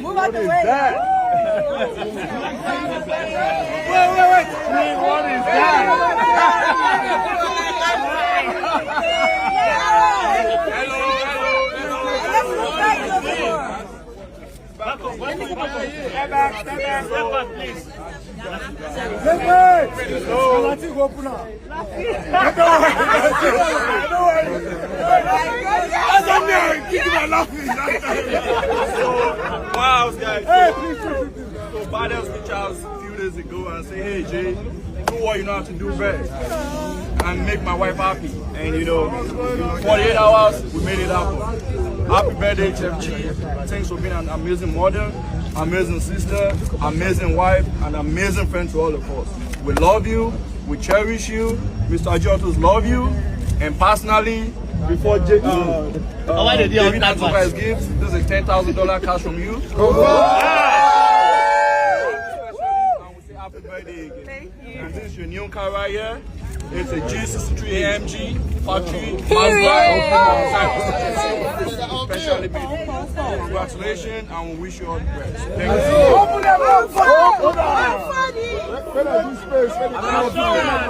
Move out the way. Wait. What is that? Step back, please. Wow, guys. So Bardell's reached out a few days ago and say, hey Jay, do what you know how to do best and make my wife happy. And you know, in 48 hours, we made it happen. Happy birthday, Chef G. Thanks for being an amazing mother, amazing sister, amazing wife, and amazing friend to all of us. We love you, we cherish you, Mr. Ajotos love you, and personally, before David hands over his gifts, this is $10,000 cash from you. And we say happy birthday again. Thank you. And this is your new car right here. It's a G63 AMG factory. Specially made. Congratulations, and we wish you all the best. Thank you.